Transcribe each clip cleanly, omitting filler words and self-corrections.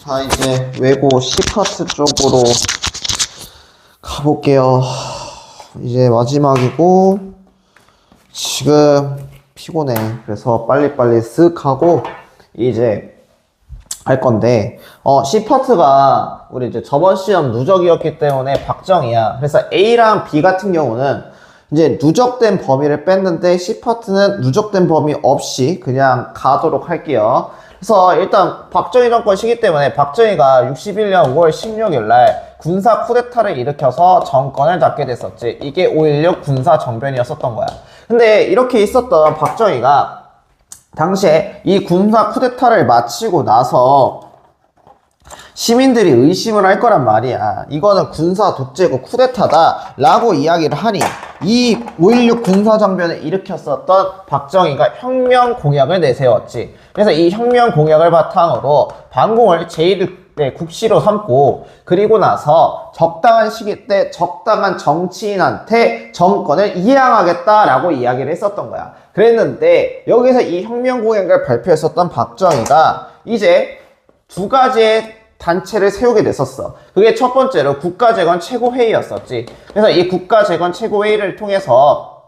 자, 이제 외고 C파트 쪽으로 가볼게요. 이제 마지막이고, 지금 피곤해. 그래서 빨리빨리 쓱 하고, 이제 할 건데, C파트가 우리 이제 저번 시험 누적이었기 때문에 박정이야. 그래서 A랑 B 같은 경우는 이제 누적된 범위를 뺐는데 C파트는 누적된 범위 없이 그냥 가도록 할게요. 그래서 일단 박정희 정권 시기 때문에 박정희가 61년 5월 16일 날 군사 쿠데타를 일으켜서 정권을 잡게 됐었지. 이게 5.16 군사 정변이었었던 거야. 근데 이렇게 있었던 박정희가 당시에 이 군사 쿠데타를 마치고 나서 시민들이 의심을 할 거란 말이야. 이거는 군사 독재고 쿠데타다 라고 이야기를 하니 이 5.16 군사정변을 일으켰었던 박정희가 혁명 공약을 내세웠지. 그래서 이 혁명 공약을 바탕으로 반공을 제1의 국시로 삼고, 그리고 나서 적당한 시기 때 적당한 정치인한테 정권을 이양하겠다라고 이야기를 했었던 거야. 그랬는데 여기서 이 혁명 공약을 발표했었던 박정희가 이제 두 가지의 단체를 세우게 됐었어. 그게 첫 번째로 국가재건 최고회의였었지. 그래서 이 국가재건 최고회의를 통해서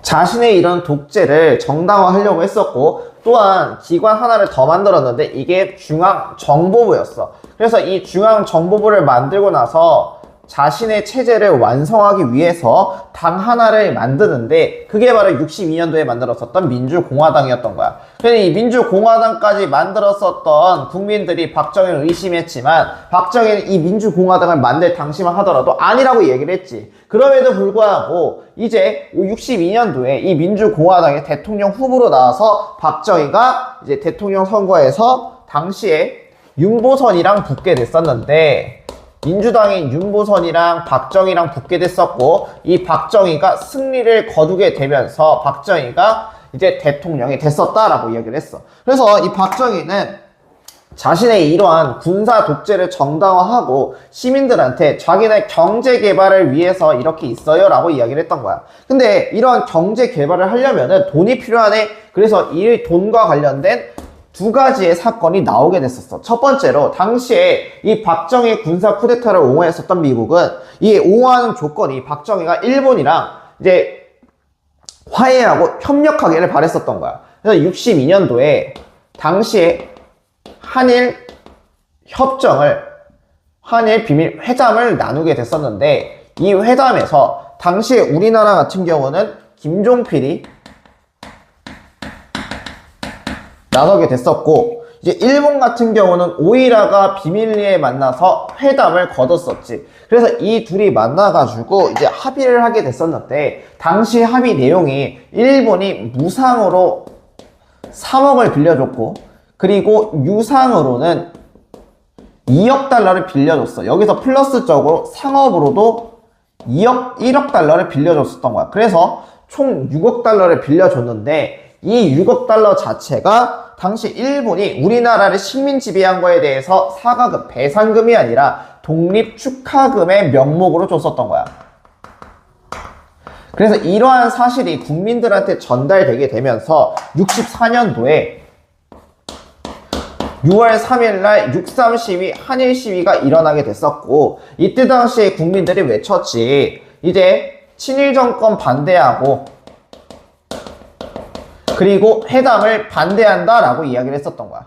자신의 이런 독재를 정당화하려고 했었고, 또한 기관 하나를 더 만들었는데 이게 중앙정보부였어. 그래서 이 중앙정보부를 만들고 나서 자신의 체제를 완성하기 위해서 당 하나를 만드는데, 그게 바로 62년도에 만들었었던 민주공화당이었던 거야. 그래서 이 민주공화당까지 만들었었던 국민들이 박정희를 의심했지만, 박정희는 이 민주공화당을 만들 당시만 하더라도 아니라고 얘기를 했지. 그럼에도 불구하고 이제 62년도에 이 민주공화당의 대통령 후보로 나와서 박정희가 이제 대통령 선거에서 당시에 윤보선이랑 붙게 됐었는데, 민주당의 윤보선이랑 박정희랑 붙게 됐었고, 이 박정희가 승리를 거두게 되면서 박정희가 이제 대통령이 됐었다라고 이야기를 했어. 그래서 이 박정희는 자신의 이러한 군사 독재를 정당화하고 시민들한테 자기네 경제 개발을 위해서 이렇게 있어요 라고 이야기를 했던 거야. 근데 이러한 경제 개발을 하려면은 돈이 필요하네. 그래서 이 돈과 관련된 두 가지의 사건이 나오게 됐었어. 첫 번째로 당시에 이 박정희 군사 쿠데타를 옹호했었던 미국은 이 옹호하는 조건이 박정희가 일본이랑 이제 화해하고 협력하기를 바랬었던 거야. 그래서 62년도에 당시에 한일 협정을, 한일 비밀 회담을 나누게 됐었는데, 이 회담에서 당시에 우리나라 같은 경우는 김종필이 나서게 됐었고, 이제 일본 같은 경우는 오이라가 비밀리에 만나서 회담을 거뒀었지. 그래서 이 둘이 만나가지고 이제 합의를 하게 됐었는데, 당시 합의 내용이 일본이 무상으로 3억을 빌려줬고, 그리고 유상으로는 2억 달러를 빌려줬어. 여기서 플러스적으로 상업으로도 1억 달러를 빌려줬었던 거야. 그래서 총 6억 달러를 빌려줬는데, 이 6억 달러 자체가 당시 일본이 우리나라를 식민 지배한 거에 대해서 사과금, 배상금이 아니라 독립축하금의 명목으로 줬었던 거야. 그래서 이러한 사실이 국민들한테 전달되게 되면서 64년도에 6월 3일날 6.3 시위, 한일 시위가 일어나게 됐었고, 이때 당시에 국민들이 외쳤지. 이제 친일 정권 반대하고, 그리고 회담을 반대한다 라고 이야기를 했었던 거야.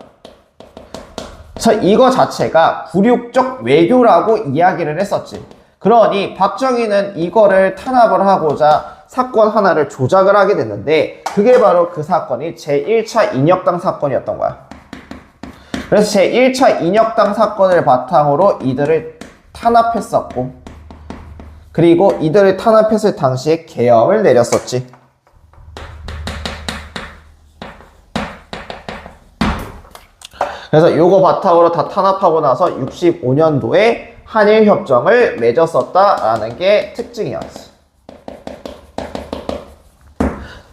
그래서 이거 자체가 굴욕적 외교라고 이야기를 했었지. 그러니 박정희는 이거를 탄압을 하고자 사건 하나를 조작을 하게 됐는데, 그게 바로 그 사건이 제1차 인혁당 사건이었던 거야. 그래서 제1차 인혁당 사건을 바탕으로 이들을 탄압했었고, 그리고 이들을 탄압했을 당시에 계엄을 내렸었지. 그래서 요거 바탕으로 다 탄압하고 나서 65년도에 한일협정을 맺었었다라는 게 특징이었어.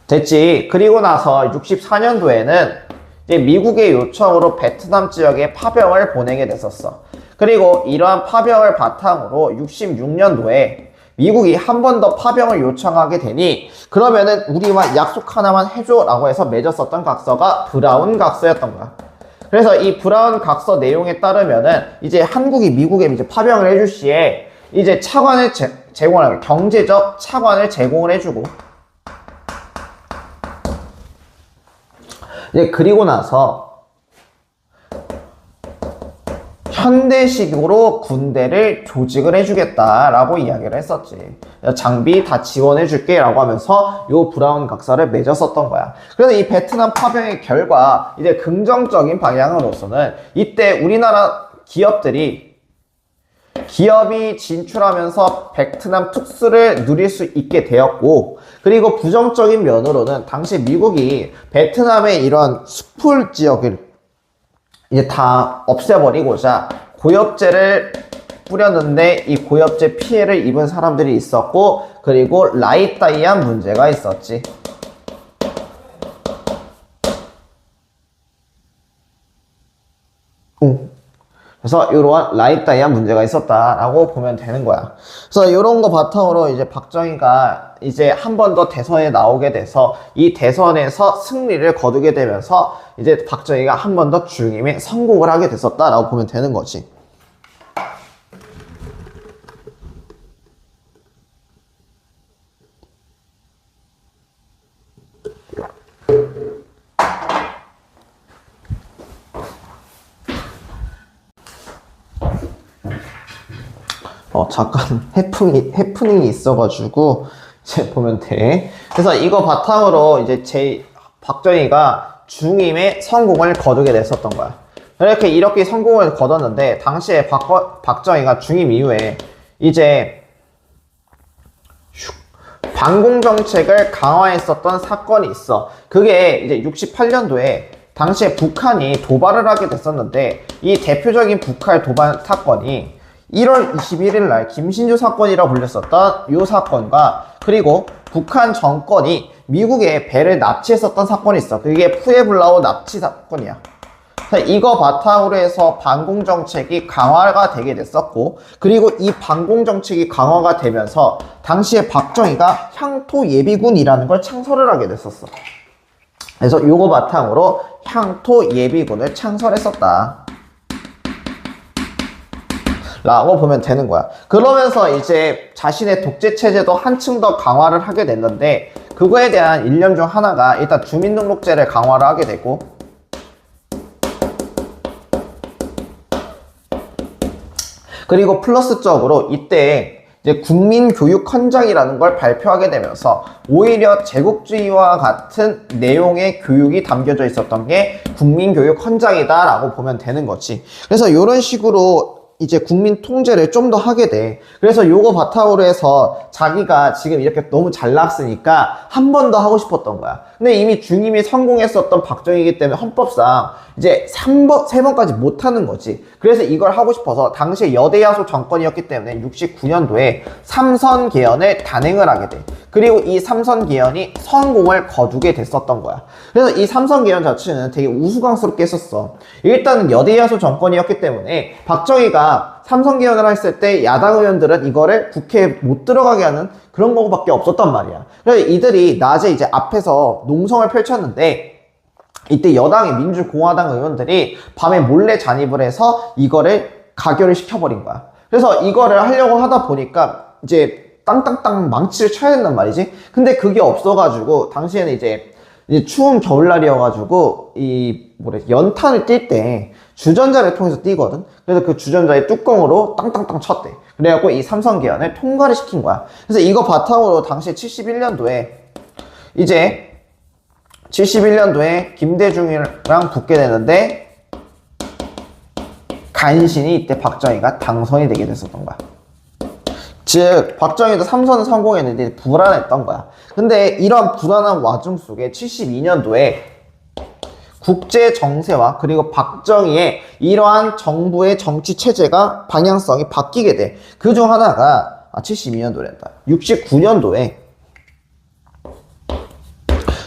됐지. 그리고 나서 64년도에는 이제 미국의 요청으로 베트남 지역에 파병을 보내게 됐었어. 그리고 이러한 파병을 바탕으로 66년도에 미국이 한 번 더 파병을 요청하게 되니 그러면은 우리와 약속 하나만 해줘 라고 해서 맺었었던 각서가 브라운 각서였던 거야. 그래서 이 브라운 각서 내용에 따르면은 이제 한국이 미국에 이제 파병을 해줄 시에 이제 차관을 제공하는 경제적 차관을 제공을 해주고 이제 그리고 나서 현대식으로 군대를 조직을 해주겠다라고 이야기를 했었지. 장비 다 지원해줄게 라고 하면서 요 브라운 각서를 맺었었던 거야. 그래서 이 베트남 파병의 결과 이제 긍정적인 방향으로서는 이때 우리나라 기업이 진출하면서 베트남 특수를 누릴 수 있게 되었고, 그리고 부정적인 면으로는 당시 미국이 베트남의 이런 수풀 지역을 이제 다 없애버리고자 고엽제를 뿌렸는데 이 고엽제 피해를 입은 사람들이 있었고, 그리고 라이따이한 문제가 있었지. 그래서 이러한 라이따이한 문제가 있었다라고 보면 되는 거야. 그래서 이런 거 바탕으로 이제 박정희가 이제 한 번 더 대선에 나오게 돼서 이 대선에서 승리를 거두게 되면서 이제 박정희가 한 번 더 중임에 성공을 하게 됐었다라고 보면 되는 거지. 잠깐 해프닝이 있어가지고 이제 보면 돼. 그래서 이거 바탕으로 이제 박정희가 중임의 성공을 거두게 됐었던 거야. 이렇게 성공을 거뒀는데 당시에 박정희가 중임 이후에 이제 반공정책을 강화했었던 사건이 있어. 그게 이제 68년도에 당시에 북한이 도발을 하게 됐었는데 이 대표적인 북한 도발 사건이 1월 21일 날 김신주 사건이라고 불렸었던 이 사건과, 그리고 북한 정권이 미국의 배를 납치했었던 사건이 있어. 그게 푸에블라오 납치 사건이야. 이거 바탕으로 해서 반공정책이 강화가 되게 됐었고, 그리고 이 반공정책이 강화가 되면서 당시에 박정희가 향토예비군이라는 걸 창설을 하게 됐었어. 그래서 요거 바탕으로 향토예비군을 창설했었다 라고 보면 되는 거야. 그러면서 이제 자신의 독재 체제도 한층 더 강화를 하게 됐는데, 그거에 대한 일념 중 하나가 일단 주민등록제를 강화를 하게 되고, 그리고 플러스적으로 이때 이제 국민교육헌장이라는 걸 발표하게 되면서 오히려 제국주의와 같은 내용의 교육이 담겨져 있었던 게 국민교육헌장이다 라고 보면 되는 거지. 그래서 이런 식으로 이제 국민 통제를 좀 더 하게 돼. 그래서 요거 바탕으로 해서 자기가 지금 이렇게 너무 잘 나왔으니까 한 번 더 하고 싶었던 거야. 근데 이미 중임이 성공했었던 박정희이기 때문에 헌법상 이제 3번까지 못 하는 거지. 그래서 이걸 하고 싶어서 당시에 여대야소 정권이었기 때문에 69년도에 삼선 개헌을 단행을 하게 돼. 그리고 이 삼선 개헌이 성공을 거두게 됐었던 거야. 그래서 이 삼선 개헌 자체는 되게 우스꽝스럽게 했었어. 일단은 여대야소 정권이었기 때문에 박정희가 삼선 개헌을 했을 때 야당 의원들은 이거를 국회에 못 들어가게 하는 그런 거밖에 없었단 말이야. 그래서 이들이 낮에 이제 앞에서 농성을 펼쳤는데, 이때 여당의 민주공화당 의원들이 밤에 몰래 잔입을 해서 이거를 가결을 시켜버린 거야. 그래서 이거를 하려고 하다 보니까 이제 땅땅땅 망치를 쳐야 된단 말이지. 근데 그게 없어가지고 당시에는 이제 추운 겨울날이어가지고 연탄을 뛸 때 주전자를 통해서 띄거든. 그래서 그 주전자의 뚜껑으로 땅땅땅 쳤대. 그래갖고 이 삼선 개헌을 통과를 시킨 거야. 그래서 이거 바탕으로 당시 71년도에 김대중이랑 붙게 되는데, 간신히 이때 박정희가 당선이 되게 됐었던 거야. 즉 박정희도 삼선은 성공했는데 불안했던 거야. 근데 이런 불안한 와중 속에 72년도에 국제 정세와 그리고 박정희의 이러한 정부의 정치 체제가 방향성이 바뀌게 돼. 그 중 하나가 72년도랬다. 69년도에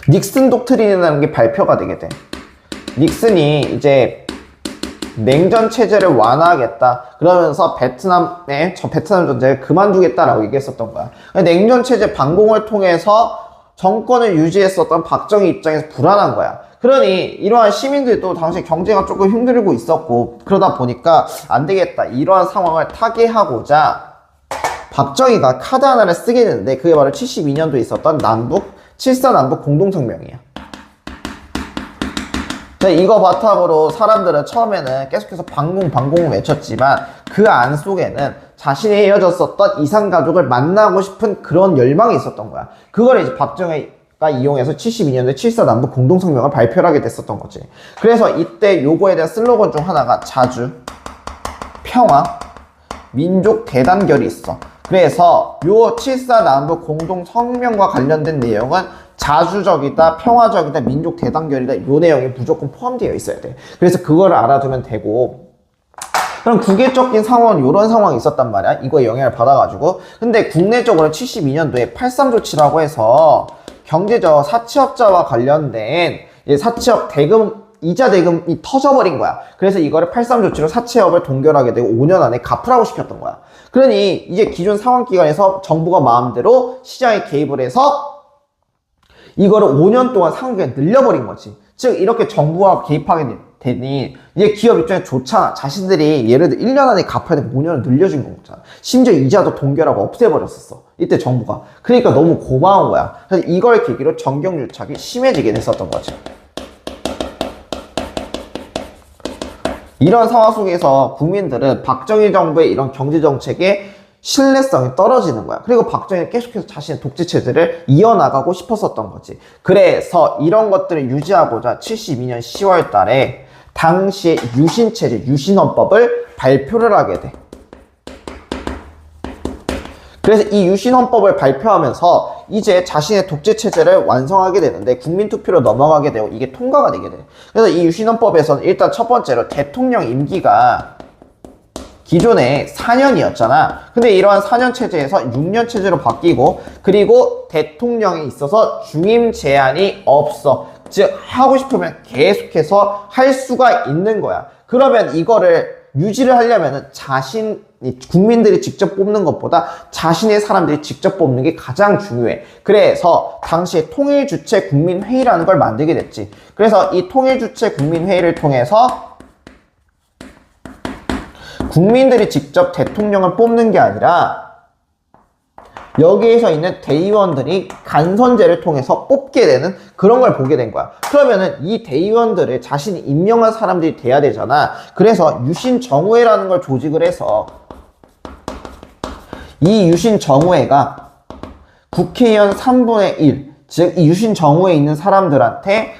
닉슨 독트린이라는 게 발표가 되게 돼. 닉슨이 이제 냉전 체제를 완화하겠다. 그러면서 베트남의 베트남 전쟁을 그만두겠다라고 얘기했었던 거야. 냉전 체제 반공을 통해서 정권을 유지했었던 박정희 입장에서 불안한 거야. 그러니 이러한 시민들도 당시 경제가 조금 힘들고 있었고, 그러다 보니까 안 되겠다. 이러한 상황을 타개하고자 박정희가 카드 하나를 쓰게 되는데, 그게 바로 72년도에 있었던 7.4 남북 공동성명이야. 이거 바탕으로 사람들은 처음에는 계속해서 방공을 외쳤지만, 그 안 속에는 자신이 헤어졌었던 이산가족을 만나고 싶은 그런 열망이 있었던 거야. 그걸 이제 박정희가 이용해서 72년도에 7.4 남북 공동성명을 발표를 하게 됐었던 거지. 그래서 이때 요거에 대한 슬로건 중 하나가 자주, 평화, 민족 대단결이 있어. 그래서 요 7.4 남북 공동성명과 관련된 내용은 자주적이다, 평화적이다, 민족 대단결이다, 요 내용이 무조건 포함되어 있어야 돼. 그래서 그거를 알아두면 되고, 그럼 국외적인 상황은 이런 상황이 있었단 말이야. 이거에 영향을 받아가지고. 근데 국내적으로 72년도에 83 조치라고 해서 경제적 사채업자와 관련된 사채업 대금, 이자 대금이 터져버린 거야. 그래서 이거를 83 조치로 사채업을 동결하게 되고 5년 안에 갚으라고 시켰던 거야. 그러니 이제 기존 상환기간에서 정부가 마음대로 시장에 개입을 해서 이거를 5년 동안 상환기간 늘려버린 거지. 즉 이렇게 정부가 개입하게 되니 이제 기업 입장에 좋잖아. 자신들이 예를 들어 1년 안에 갚아야 되면 5년을 늘려준 거잖아. 심지어 이자도 동결하고 없애버렸었어. 이때 정부가. 그러니까 너무 고마운 거야. 그래서 이걸 계기로 정경유착이 심해지게 됐었던 거지. 이런 상황 속에서 국민들은 박정희 정부의 이런 경제정책에 신뢰성이 떨어지는 거야. 그리고 박정희는 계속해서 자신의 독재체제를 이어나가고 싶었었던 거지. 그래서 이런 것들을 유지하고자 72년 10월 달에 당시의 유신체제, 유신헌법을 발표를 하게 돼. 그래서 이 유신헌법을 발표하면서 이제 자신의 독재체제를 완성하게 되는데, 국민투표로 넘어가게 되고 이게 통과가 되게 돼. 그래서 이 유신헌법에서는 일단 첫 번째로 대통령 임기가 기존에 4년이었잖아. 근데 이러한 4년 체제에서 6년 체제로 바뀌고, 그리고 대통령에 있어서 중임 제한이 없어. 즉 하고 싶으면 계속해서 할 수가 있는 거야. 그러면 이거를 유지를 하려면은 국민들이 직접 뽑는 것보다 자신의 사람들이 직접 뽑는 게 가장 중요해. 그래서 당시에 통일주체 국민회의라는 걸 만들게 됐지. 그래서 이 통일주체 국민회의를 통해서 국민들이 직접 대통령을 뽑는 게 아니라 여기에서 있는 대의원들이 간선제를 통해서 뽑게 되는 그런 걸 보게 된 거야. 그러면은 이 대의원들을 자신이 임명한 사람들이 돼야 되잖아. 그래서 유신정우회라는 걸 조직을 해서 이 유신정우회가 국회의원 3분의 1, 즉 이 유신정우회에 있는 사람들한테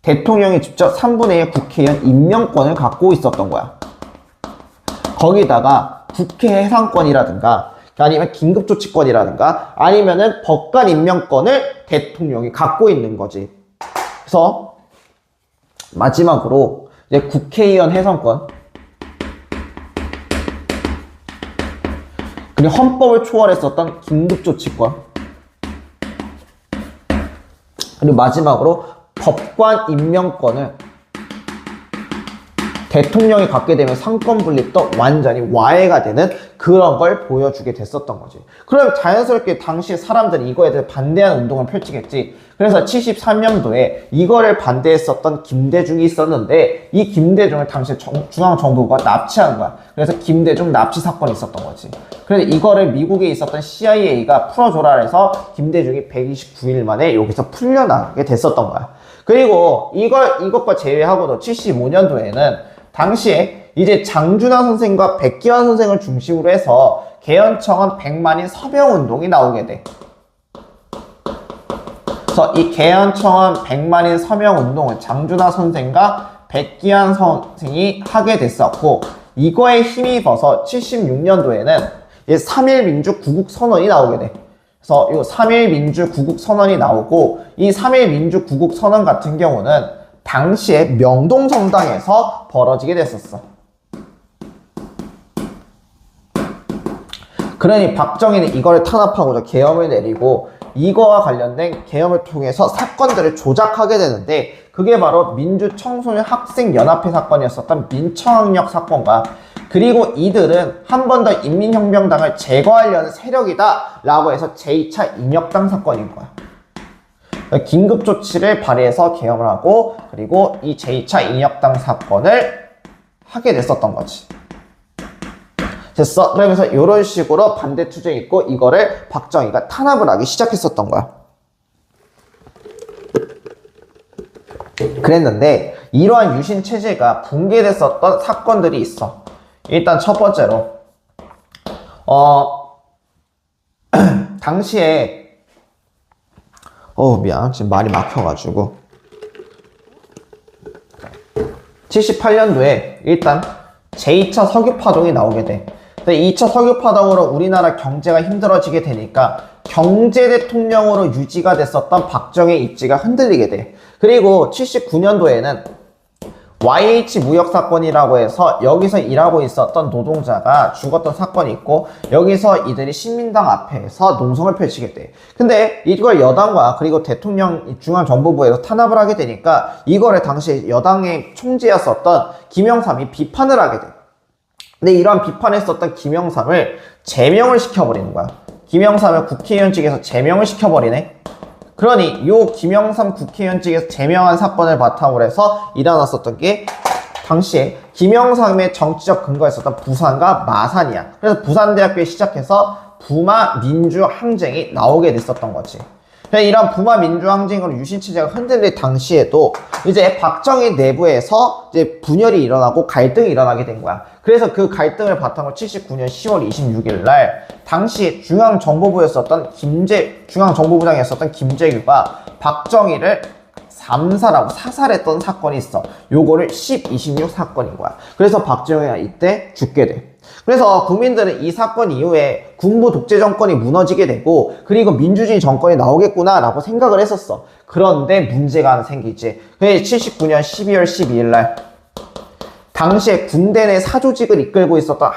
대통령이 직접 3분의 1 국회의원 임명권을 갖고 있었던 거야. 거기다가 국회 해상권이라든가 아니면 긴급조치권이라든가 아니면은 법관 임명권을 대통령이 갖고 있는 거지. 그래서 마지막으로 이제 국회의원 해상권, 그리고 헌법을 초월했었던 긴급조치권, 그리고 마지막으로 법관 임명권을 대통령이 갖게 되면 상권 분립도 완전히 와해가 되는 그런 걸 보여주게 됐었던 거지. 그럼 자연스럽게 당시 사람들이 이거에 대해 반대하는 운동을 펼치겠지. 그래서 73년도에 이거를 반대했었던 김대중이 있었는데, 이 김대중을 당시 중앙정부가 납치한 거야. 그래서 김대중 납치 사건이 있었던 거지. 그래서 이거를 미국에 있었던 CIA가 풀어줘라 해서 김대중이 129일 만에 여기서 풀려나가게 됐었던 거야. 그리고 이것과 제외하고도 75년도에는 당시에 이제 장준하 선생과 백기환 선생을 중심으로 해서 개헌청원 100만인 서명운동이 나오게 돼. 그래서 이 개헌청원 100만인 서명운동을 장준하 선생과 백기환 선생이 하게 됐었고, 이거에 힘입어서 76년도에는 3.1민주 구국선언이 나오게 돼. 그래서 이 3.1민주 구국선언이 나오고, 이 3.1민주 구국선언 같은 경우는 당시에 명동성당에서 벌어지게 됐었어. 그러니 박정희는 이거를 탄압하고자 계엄을 내리고, 이거와 관련된 계엄을 통해서 사건들을 조작하게 되는데, 그게 바로 민주청소년학생연합회 사건이었었던 민청학력 사건과 그리고 이들은 한 번 더 인민혁명당을 제거하려는 세력이다 라고 해서 제2차 인혁당 사건인 거야. 긴급조치를 발휘해서 계엄을 하고 그리고 이 제2차 인혁당 사건을 하게 됐었던 거지. 됐어. 그러면서 이런 식으로 반대 투쟁이 있고 이거를 박정희가 탄압을 하기 시작했었던 거야. 그랬는데 이러한 유신 체제가 붕괴됐었던 사건들이 있어. 일단 첫 번째로 당시에 미안 지금 말이 막혀가지고 78년도에 일단 제2차 석유파동이 나오게 돼. 근데 2차 석유파동으로 우리나라 경제가 힘들어지게 되니까 경제 대통령으로 유지가 됐었던 박정희 입지가 흔들리게 돼. 그리고 79년도에는 YH 무역 사건이라고 해서 여기서 일하고 있었던 노동자가 죽었던 사건이 있고 여기서 이들이 신민당 앞에서 농성을 펼치게 돼. 근데 이걸 여당과 그리고 대통령 중앙정보부에서 탄압을 하게 되니까 이거를 당시 여당의 총재였었던 김영삼이 비판을 하게 돼. 근데 이러한 비판했었던 김영삼을 제명을 시켜버리는 거야. 김영삼을 국회의원 측에서 제명을 시켜버리네. 그러니 요 김영삼 국회의원 측에서 제명한 사건을 바탕으로 해서 일어났었던 게 당시에 김영삼의 정치적 근거였었던 부산과 마산이야. 그래서 부산대학교에 시작해서 부마 민주항쟁이 나오게 됐었던 거지. 이런 부마 민주항쟁으로 유신체제가 흔들릴 당시에도 이제 박정희 내부에서 이제 분열이 일어나고 갈등이 일어나게 된 거야. 그래서 그 갈등을 바탕으로 79년 10월 26일 날 당시 중앙정보부였었던 중앙정보부장이었었던 김재규가 박정희를 삼살하고 사살했던 사건이 있어. 요거를 10.26 사건인 거야. 그래서 박정희가 이때 죽게 돼. 그래서 국민들은 이 사건 이후에 군부 독재 정권이 무너지게 되고 그리고 민주주의 정권이 나오겠구나 라고 생각을 했었어. 그런데 문제가 하나 생기지. 그게 79년 12월 12일 날 당시에 군대 내 사조직을 이끌고 있었던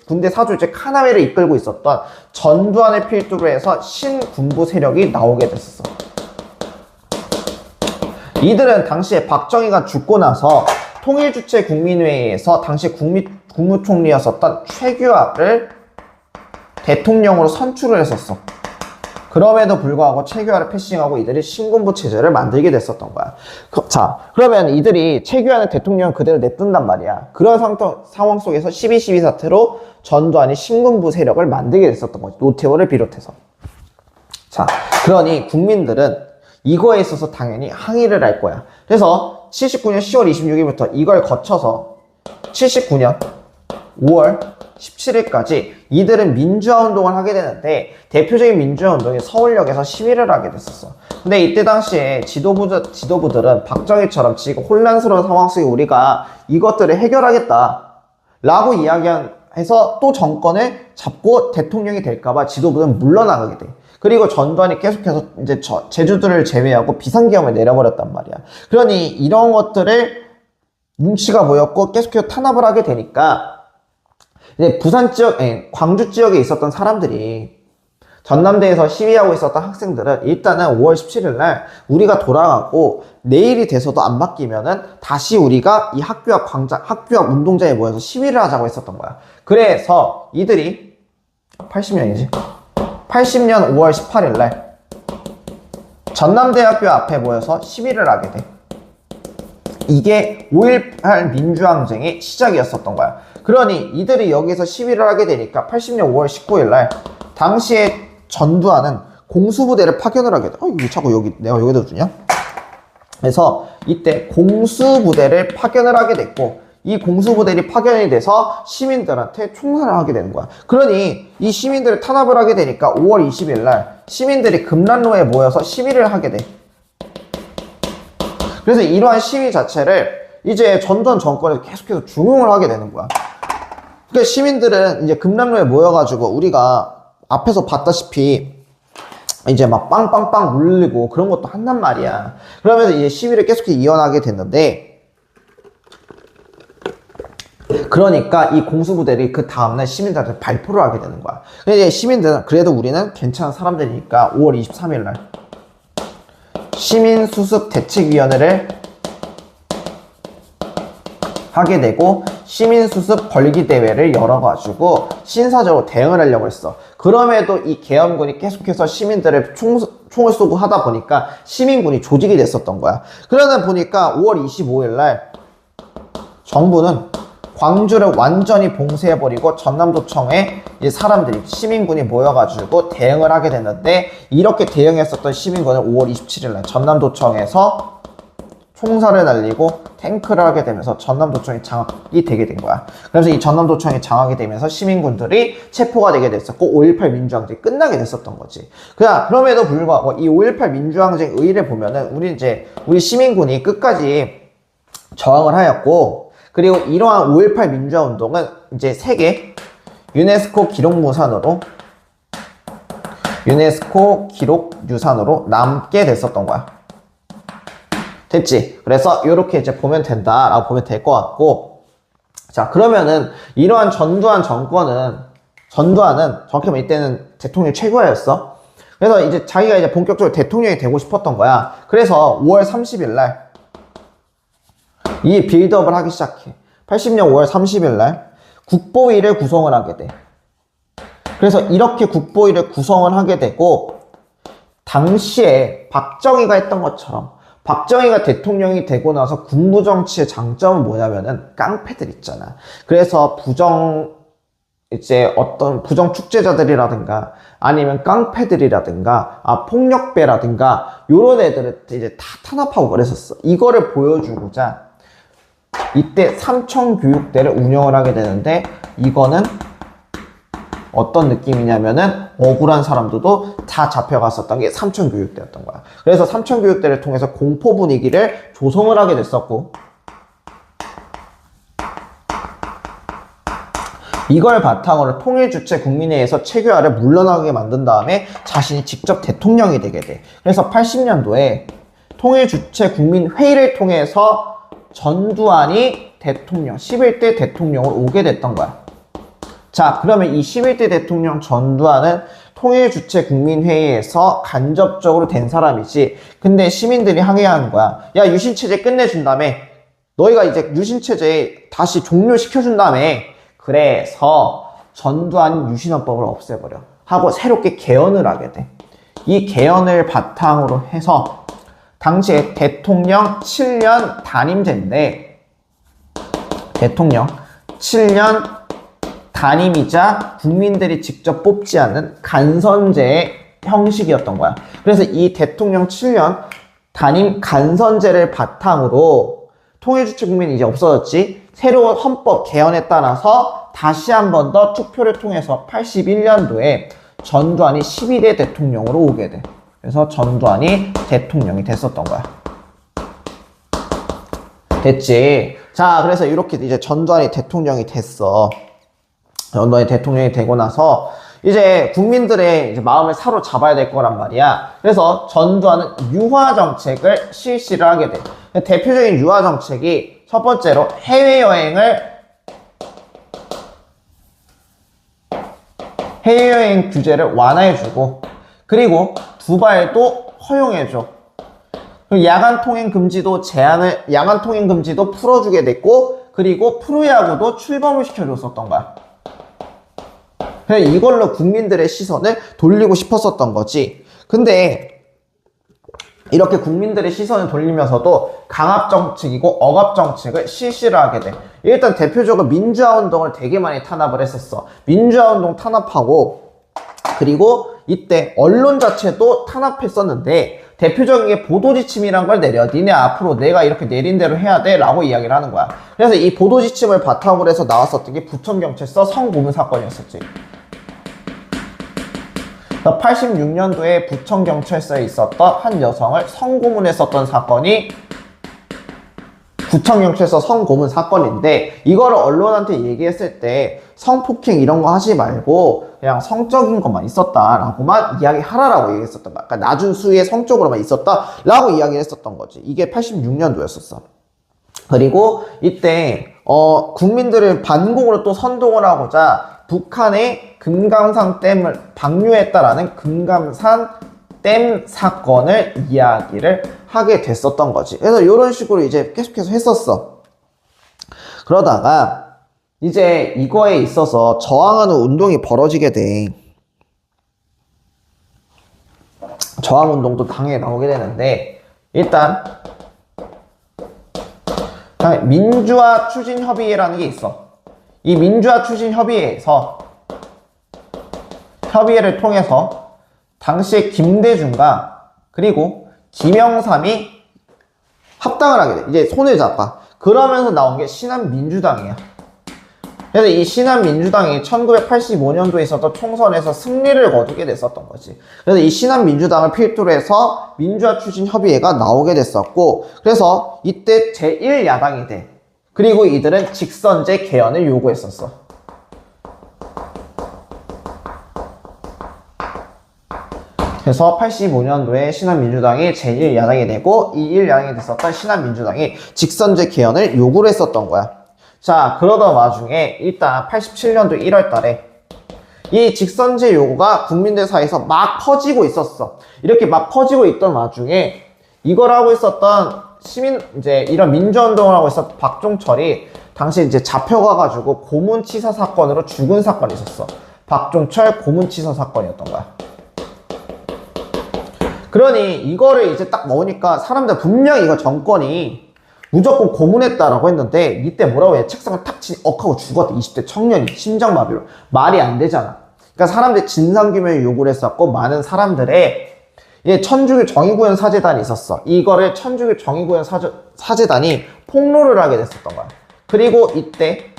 군대 사조직 하나회를 이끌고 있었던 전두환을 필두로 해서 신군부 세력이 나오게 됐었어. 이들은 당시에 박정희가 죽고 나서 통일주체국민회의에서 당시 국무총리였었던 최규하를 대통령으로 선출을 했었어. 그럼에도 불구하고 최규하를 패싱하고 이들이 신군부 체제를 만들게 됐었던 거야. 자, 그러면 이들이 최규하는 대통령 그대로 냅둔단 말이야. 그런 상황 속에서 12.12 사태로 전두환이 신군부 세력을 만들게 됐었던 거지. 노태우를 비롯해서. 자, 그러니 국민들은 이거에 있어서 당연히 항의를 할 거야. 그래서 79년 10월 26일부터 이걸 거쳐서 79년 5월 17일까지 이들은 민주화 운동을 하게 되는데 대표적인 민주화 운동이 서울역에서 시위를 하게 됐었어. 근데 이때 당시에 지도부들은 박정희처럼 지금 혼란스러운 상황 속에 우리가 이것들을 해결하겠다 라고 이야기해서 또 정권을 잡고 대통령이 될까봐 지도부는 물러나가게 돼. 그리고 전두환이 계속해서 이제 제주도를 제외하고 비상계엄을 내려버렸단 말이야. 그러니 이런 것들을 눈치가 보였고 계속해서 탄압을 하게 되니까 이제 광주 지역에 있었던 사람들이 전남대에서 시위하고 있었던 학생들은 일단은 5월 17일 날 우리가 돌아가고 내일이 돼서도 안 바뀌면은 다시 우리가 이 학교 앞 운동장에 모여서 시위를 하자고 했었던 거야. 그래서 이들이 80년이지. 80년 5월 18일 날 전남대학교 앞에 모여서 시위를 하게 돼. 이게 5.18 민주항쟁의 시작이었었던 거야. 그러니 이들이 여기서 시위를 하게 되니까 80년 5월 19일 날 당시에 전두환은 공수부대를 파견을 하게 돼. 왜 자꾸 내가 여기다 두냐? 그래서 이때 공수부대를 파견을 하게 됐고 이 공수부대들이 파견이 돼서 시민들한테 총살을 하게 되는 거야. 그러니 이 시민들을 탄압을 하게 되니까 5월 20일 날 시민들이 금난로에 모여서 시위를 하게 돼. 그래서 이러한 시위 자체를 이제 전두환 정권에서 계속해서 중용을 하게 되는 거야. 그러니까 시민들은 이제 금남로에 모여가지고 우리가 앞에서 봤다시피 이제 막 빵빵빵 울리고 그런 것도 한단 말이야. 그러면서 이제 시위를 계속해서 이어나게 됐는데 그러니까 이 공수부대들이 그 다음날 시민들한테 발표를 하게 되는 거야. 근데 시민들은 그래도 우리는 괜찮은 사람들이니까 5월 23일 날 시민수습대책위원회를 하게 되고 시민수습 벌기대회를 열어가지고 신사적으로 대응을 하려고 했어. 그럼에도 이 계엄군이 계속해서 시민들을 총을 쏘고 하다 보니까 시민군이 조직이 됐었던 거야. 그러다 보니까 5월 25일 날 정부는 광주를 완전히 봉쇄해버리고 전남도청에 사람들이 시민군이 모여가지고 대응을 하게 됐는데, 이렇게 대응했었던 시민군은 5월 27일 날 전남도청에서 총살을 날리고 탱크를 하게 되면서 전남도청이 장악이 되게 된 거야. 그래서 이 전남도청이 장악이 되면서 시민군들이 체포가 되게 됐었고 5.18 민주항쟁이 끝나게 됐었던 거지. 그럼에도 불구하고 이 5.18 민주항쟁 의의를 보면은 우리 시민군이 끝까지 저항을 하였고, 그리고 이러한 5.18 민주화 운동은 이제 세계 유네스코 기록유산으로 남게 됐었던 거야. 됐지? 그래서 이렇게 이제 보면 된다라고 보면 될 것 같고, 자, 그러면은 이러한 전두환은 정확히 말하면 이때는 대통령 최고였어. 그래서 이제 자기가 이제 본격적으로 대통령이 되고 싶었던 거야. 그래서 5월 30일 날 이 빌드업을 하기 시작해. 80년 5월 30일 날 국보위를 구성을 하게 돼. 그래서 이렇게 국보위를 구성을 하게 되고, 당시에 박정희가 했던 것처럼 박정희가 대통령이 되고 나서 군부정치의 장점은 뭐냐면은 깡패들 있잖아. 그래서 어떤 부정 축제자들이라든가 아니면 깡패들이라든가 폭력배라든가 요런 애들을 이제 다 탄압하고 그랬었어. 이거를 보여주고자 이때 삼청교육대를 운영을 하게 되는데, 이거는 어떤 느낌이냐면은 억울한 사람들도 다 잡혀갔었던 게 삼청교육대였던 거야. 그래서 삼청교육대를 통해서 공포 분위기를 조성을 하게 됐었고, 이걸 바탕으로 통일주체 국민회의에서 최규하를 물러나게 만든 다음에 자신이 직접 대통령이 되게 돼. 그래서 80년도에 통일주체 국민회의를 통해서 전두환이 11대 대통령으로 오게 됐던 거야. 자, 그러면 이 11대 대통령 전두환은 통일주체 국민회의에서 간접적으로 된 사람이지. 근데 시민들이 항의하는 거야. 야, 유신체제 끝내준다며. 너희가 이제 유신체제 다시 종료시켜준다며. 그래서 전두환 유신헌법을 없애버려 하고 새롭게 개헌을 하게 돼. 이 개헌을 바탕으로 해서 당시에 대통령 7년 단임제인데, 대통령 7년 단임이자 국민들이 직접 뽑지 않는 간선제의 형식이었던 거야. 그래서 이 대통령 7년 단임 간선제를 바탕으로 통일주체 국민이 이제 없어졌지. 새로운 헌법 개헌에 따라서 다시 한 번 더 투표를 통해서 81년도에 전두환이 12대 대통령으로 오게 돼. 그래서 전두환이 대통령이 됐었던 거야. 됐지? 자, 그래서 이렇게 이제 전두환이 대통령이 됐어. 전두환이 대통령이 되고 나서 이제 국민들의 이제 마음을 사로잡아야 될 거란 말이야. 그래서 전두환은 유화 정책을 실시를 하게 돼. 대표적인 유화 정책이 첫 번째로 해외여행 규제를 완화해주고, 그리고 두발도 허용해줘. 야간 통행 금지도 풀어주게 됐고, 그리고 프로야구도 출범을 시켜줬었던 거야. 이걸로 국민들의 시선을 돌리고 싶었었던 거지. 근데 이렇게 국민들의 시선을 돌리면서도 강압정책이고 억압정책을 실시를 하게 돼. 일단 대표적으로 민주화운동을 되게 많이 탄압을 했었어. 민주화운동 탄압하고, 그리고 이때 언론 자체도 탄압했었는데, 대표적인 게 보도지침이란 걸 내려. 니네 앞으로 내가 이렇게 내린 대로 해야 돼 라고 이야기를 하는 거야. 그래서 이 보도지침을 바탕으로 해서 나왔었던 게 부천경찰서 성고문 사건이었었지. 86년도에 부천경찰서에 있었던 한 여성을 성고문했었던 사건이 부천경찰서 성고문 사건인데, 이거를 언론한테 얘기했을 때 성폭행 이런 거 하지 말고 그냥 성적인 것만 있었다라고만 이야기하라라고 얘기했었던 거야. 그러니까 낮은 수위의 성적으로만 있었다라고 이야기를 했었던 거지. 이게 86년도였었어. 그리고 이때 국민들을 반공으로 또 선동을 하고자 북한의 금감산 댐을 방류했다라는 금감산 댐 사건을 이야기를 하게 됐었던 거지. 그래서 이런 식으로 이제 계속해서 했었어. 그러다가 이제 이거에 있어서 저항하는 운동이 벌어지게 돼. 저항 운동도 당연히 나오게 되는데, 일단 민주화 추진 협의회라는 게 있어. 이 민주화 추진 협의회에서 협의회를 통해서 당시에 김대중과 그리고 김영삼이 합당을 하게 돼. 이제 손을 잡아. 그러면서 나온 게 신한민주당이야. 그래서 이 신한민주당이 1985년도에 있었던 총선에서 승리를 거두게 됐었던 거지. 그래서 이 신한민주당을 필두로 해서 민주화 추진 협의회가 나오게 됐었고, 그래서 이때 제1야당이 돼. 그리고 이들은 직선제 개헌을 요구했었어. 그래서 85년도에 신한민주당이 제1야당이 되고, 이 1야당이 됐었던 신한민주당이 직선제 개헌을 요구를 했었던 거야. 자, 그러던 와중에 일단 87년도 1월 달에 이 직선제 요구가 국민들 사이에서 막 퍼지고 있었어. 이렇게 막 퍼지고 있던 와중에 이걸 하고 있었던 이제 이런 민주운동을 하고 있었던 박종철이 당시 이제 잡혀가가지고 고문치사 사건으로 죽은 사건이 있었어. 박종철 고문치사 사건이었던 거야. 그러니 이거를 이제 딱 먹으니까 사람들 분명히 이거 정권이 무조건 고문했다라고 했는데, 이때 뭐라고 해? 책상을 탁 치니 억하고 죽었대. 20대 청년이 심장마비로. 말이 안 되잖아. 그러니까 사람들이 진상규명을 요구를 했었고, 많은 사람들의 천주교 정의구현 사재단이 있었어. 이거를 천주교 정의구현 사재단이 폭로를 하게 됐었던 거야. 그리고 이때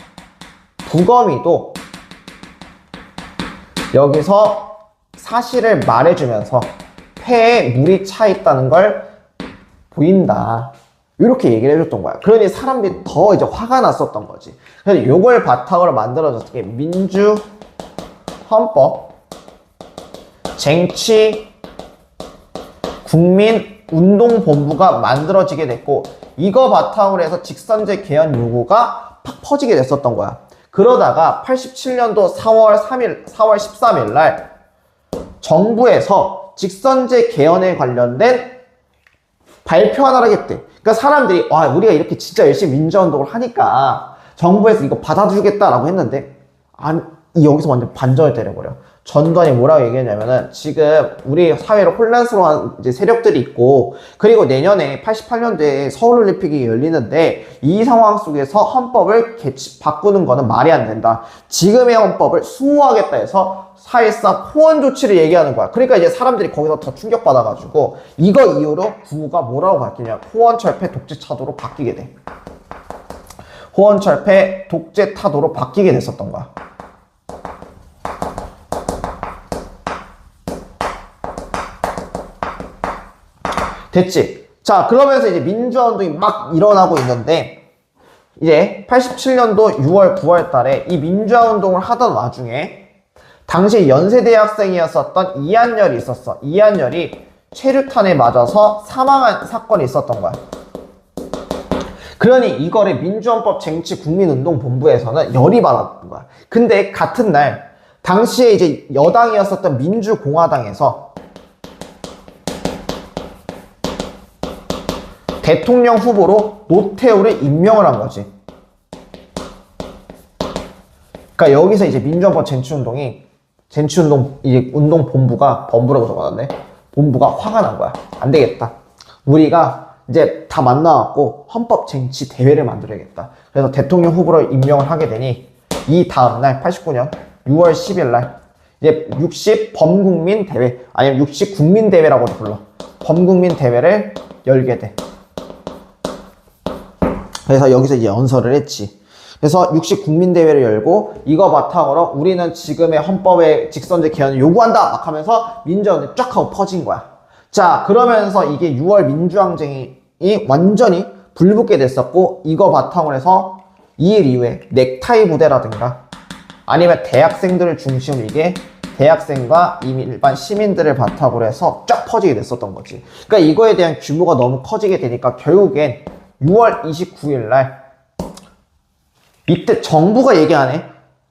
부검이도 여기서 사실을 말해주면서 폐에 물이 차 있다는 걸 보인다, 이렇게 얘기를 해줬던 거야. 그러니 사람들이 더 이제 화가 났었던 거지. 그래서 요걸 바탕으로 만들어졌던 게 민주 헌법 쟁취 국민 운동본부가 만들어지게 됐고, 이거 바탕으로 해서 직선제 개헌 요구가 팍 퍼지게 됐었던 거야. 그러다가 87년도 4월 13일 날 정부에서 직선제 개헌에 관련된 발표 하나를 하겠대. 그러니까 사람들이 우리가 이렇게 진짜 열심히 민주화운동을 하니까 정부에서 이거 받아주겠다라고 했는데, 여기서 완전 반전을 때려버려. 전두환이 뭐라고 얘기했냐면은, 지금 우리 사회로 혼란스러운 이제 세력들이 있고, 그리고 내년에 88년도에 서울올림픽이 열리는데, 이 상황 속에서 헌법을 바꾸는 거는 말이 안 된다. 지금의 헌법을 수호하겠다 해서 사실상 호원 조치를 얘기하는 거야. 그러니까 이제 사람들이 거기서 더 충격받아가지고, 이거 이후로 구호가 뭐라고 바뀌냐? 호원철폐 독재타도로 바뀌게 돼. 호원철폐 독재타도로 바뀌게 됐었던 거야. 됐지? 자, 그러면서 이제 민주화운동이 막 일어나고 있는데, 이제 87년도 6월, 9월 달에 이 민주화운동을 하던 와중에 당시 연세대학생이었었던 이한열이 있었어. 이한열이 최루탄에 맞아서 사망한 사건이 있었던 거야. 그러니 이거를 민주헌법 쟁취국민운동본부에서는 열이 받았던 거야. 근데 같은 날 당시에 이제 여당이었었던 민주공화당에서 대통령 후보로 노태우를 임명을 한 거지. 그러니까 여기서 이제 민주헌법 운동본부가 범부라고 적어놨네. 본부가 화가 난 거야. 안 되겠다. 우리가 이제 다 만나갖고 헌법 쟁취 대회를 만들어야겠다. 그래서 대통령 후보로 임명을 하게 되니, 이 다음날 89년 6월 10일 날 이제 60 범국민 대회, 아니면 60 국민 대회라고도 불러. 범국민 대회를 열게 돼. 그래서 여기서 이제 연설을 했지. 그래서 60 국민대회를 열고, 이거 바탕으로 우리는 지금의 헌법의 직선제 개헌을 요구한다 막 하면서 민주화운동이 쫙 하고 퍼진 거야. 자, 그러면서 이게 6월 민주항쟁이 완전히 불붙게 됐었고, 이거 바탕으로 해서 2일 이후에 넥타이 부대라든가 아니면 대학생들을 중심으로 이게 대학생과 이미 일반 시민들을 바탕으로 해서 쫙 퍼지게 됐었던 거지. 그러니까 이거에 대한 규모가 너무 커지게 되니까 결국엔 6월 29일 날 이때 정부가 얘기하네.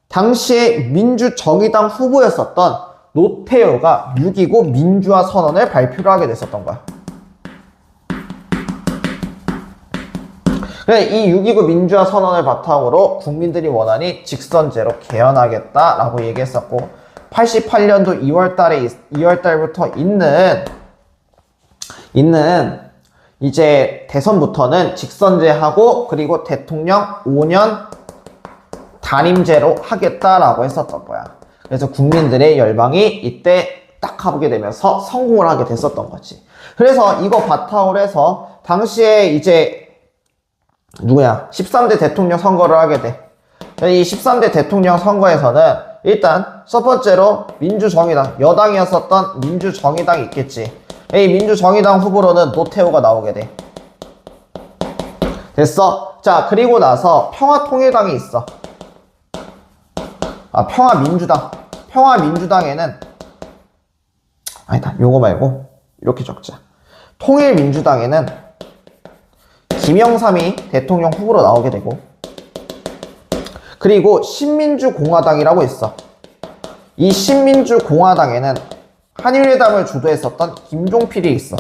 당시에 민주정의당 후보였었던 노태우가 6.29 민주화 선언을 발표를 하게 됐었던 거야. 이 6.29 민주화 선언을 바탕으로 국민들이 원하니 직선제로 개헌하겠다라고 얘기했었고 88년도 2월달부터 있는 이제 대선부터는 직선제하고 그리고 대통령 5년 단임제로 하겠다라고 했었던 거야. 그래서 국민들의 열망이 이때 딱 하게 되면서 성공을 하게 됐었던 거지. 그래서 이거 바탕으로 해서 당시에 이제 13대 대통령 선거를 하게 돼. 이 13대 대통령 선거에서는 일단 첫 번째로 민주정의당, 여당이었었던 민주정의당이 있겠지. 이 민주정의당 후보로는 노태우가 나오게 돼. 됐어? 자, 그리고 나서 평화통일당이 있어. 평화민주당에는 아니다, 요거 말고 이렇게 적자. 통일민주당에는 김영삼이 대통령 후보로 나오게 되고, 그리고 신민주공화당이라고 있어. 이 신민주공화당에는 한일회담을 주도했었던 김종필이 있어.